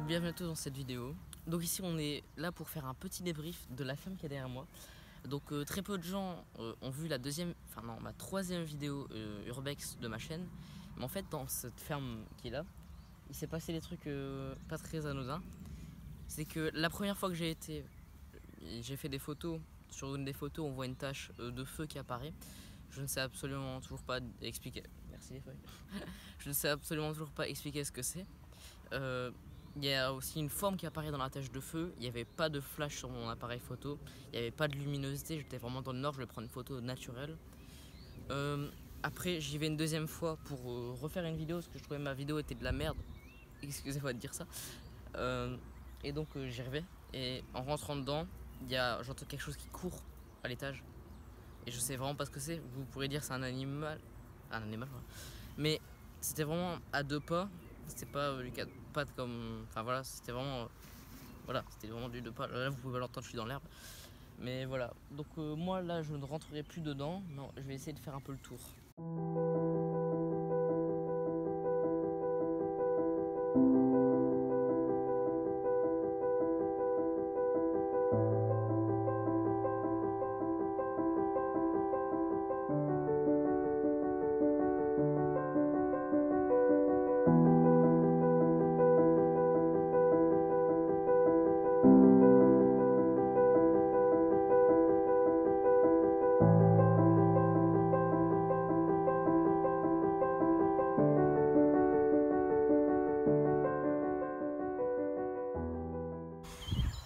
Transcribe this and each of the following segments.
bienvenue à tous dans cette vidéo. Donc ici on est là pour faire un petit débrief de la ferme qui est derrière moi. Donc très peu de gens ont vu ma troisième vidéo urbex de ma chaîne. Mais en fait dans cette ferme qui est là, il s'est passé des trucs pas très anodins. C'est que la première fois que j'ai été, j'ai fait des photos. Sur une des photos on voit une tache de feu qui apparaît. Je ne sais absolument toujours pas expliquer. Merci les feuilles. Je ne sais absolument toujours pas expliquer ce que c'est. Il y a aussi une forme qui apparaît dans la tache de feu. Il n'y avait pas de flash sur mon appareil photo. Il n'y avait pas de luminosité. J'étais vraiment dans le nord. Je vais prendre une photo naturelle. Après, j'y vais une deuxième fois pour refaire une vidéo parce que je trouvais ma vidéo était de la merde. Excusez-moi de dire ça. Et donc j'y reviens. Et en rentrant dedans, j'entends quelque chose qui court à l'étage. Et je sais vraiment pas ce que c'est. Vous pourrez dire c'est un animal. Un animal, voilà. Mais c'était vraiment à deux pas. C'était pas du quatre pattes comme. Enfin voilà, c'était vraiment. Voilà, c'était vraiment du deux pas. Là, vous pouvez l'entendre, je suis dans l'herbe. Mais voilà. Donc, moi là, je ne rentrerai plus dedans. Non, je vais essayer de faire un peu le tour.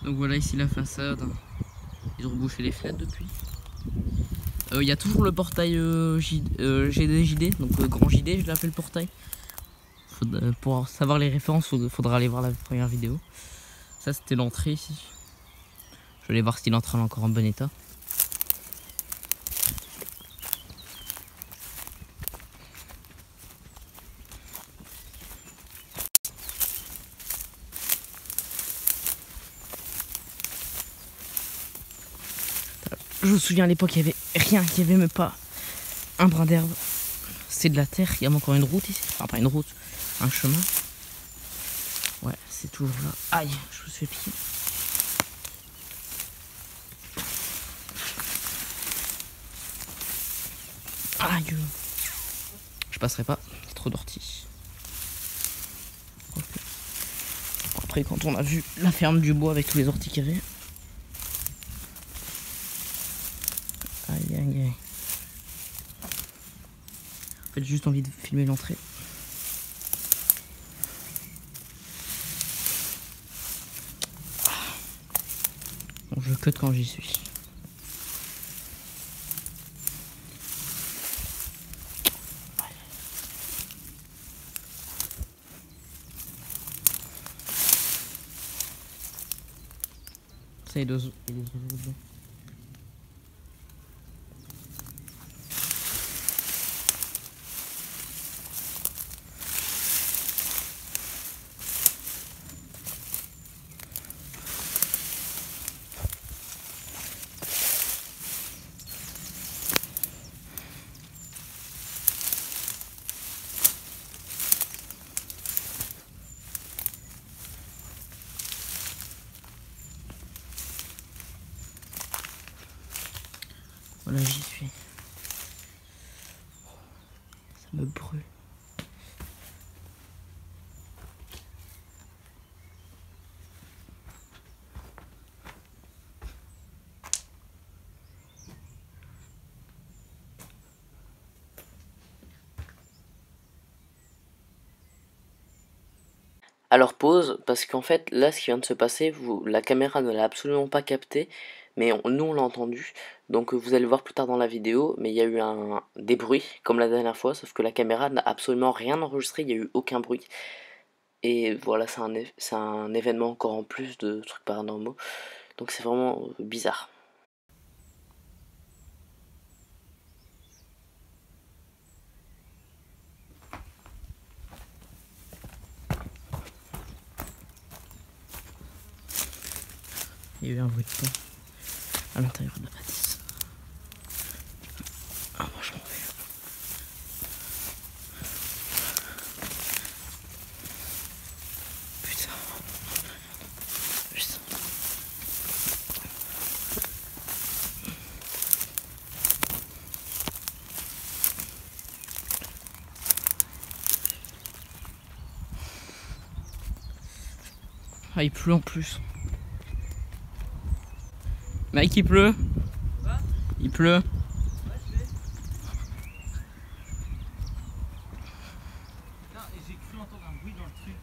Donc voilà ici la façade, ils ont rebouché les fenêtres depuis. Il y a toujours le portail GDJD, donc grand JD je l'appelle portail. Pour savoir les références, faudra aller voir la première vidéo. Ça c'était l'entrée ici. Je vais aller voir si l'entrée est encore en bon état. Je me souviens à l'époque, il n'y avait rien, il n'y avait même pas un brin d'herbe. C'est de la terre, il y a encore une route ici. Enfin, pas une route, un chemin. Ouais, c'est toujours là. Aïe, je me suis fait piquer. Aïe. Je passerai pas, c'est trop d'orties. Après, quand on a vu la ferme du bois avec tous les orties qu'il y avait. Aïe, aïe, aïe. En fait, j'ai juste envie de filmer l'entrée. Bon, je cut quand j'y suis. Ça, il y a des oiseaux dedans. Voilà, j'y suis. Ça me brûle. Alors pause, parce qu'en fait là ce qui vient de se passer, la caméra ne l'a absolument pas capté, mais nous on l'a entendu, donc vous allez voir plus tard dans la vidéo, mais il y a eu des bruits comme la dernière fois, sauf que la caméra n'a absolument rien enregistré, il n'y a eu aucun bruit, et voilà c'est un événement encore en plus de trucs paranormaux, donc c'est vraiment bizarre. Il y a eu un bruit de pas à l'intérieur de la bâtisse. Ah, moi je m'en vais. Putain. Ah, il pleut en plus. Mec, il pleut. Quoi? Il pleut. Ouais, je vais. Putain, et j'ai cru entendre un bruit dans le truc.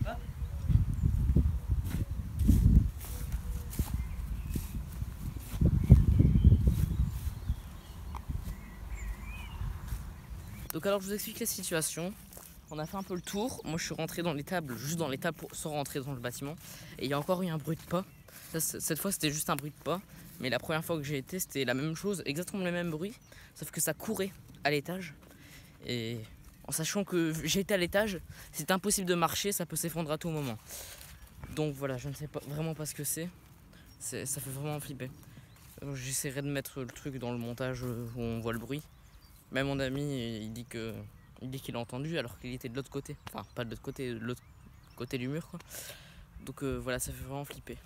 Quoi? Donc alors je vous explique la situation. On a fait un peu le tour. Moi je suis rentré dans l'étable, juste dans l'étable sans rentrer dans le bâtiment. Et il y a encore eu un bruit de pas. Cette fois c'était juste un bruit de pas. Mais la première fois que j'ai été, c'était la même chose, exactement le même bruit. Sauf que ça courait à l'étage. Et en sachant que j'étais à l'étage, c'est impossible de marcher, ça peut s'effondrer à tout moment. Donc voilà, je ne sais pas, vraiment pas ce que c'est. Ça fait vraiment flipper. J'essaierai de mettre le truc dans le montage où on voit le bruit. Même mon ami, il dit qu'il a entendu alors qu'il était de l'autre côté. Enfin, pas de l'autre côté du mur, quoi. Donc voilà, ça fait vraiment flipper.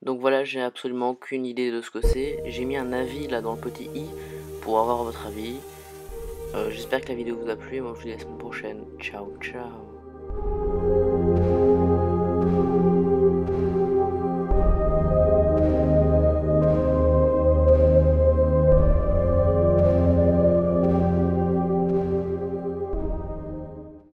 Donc voilà, j'ai absolument aucune idée de ce que c'est. J'ai mis un avis là dans le petit i pour avoir votre avis. J'espère que la vidéo vous a plu et moi je vous dis à la semaine prochaine. Ciao, ciao.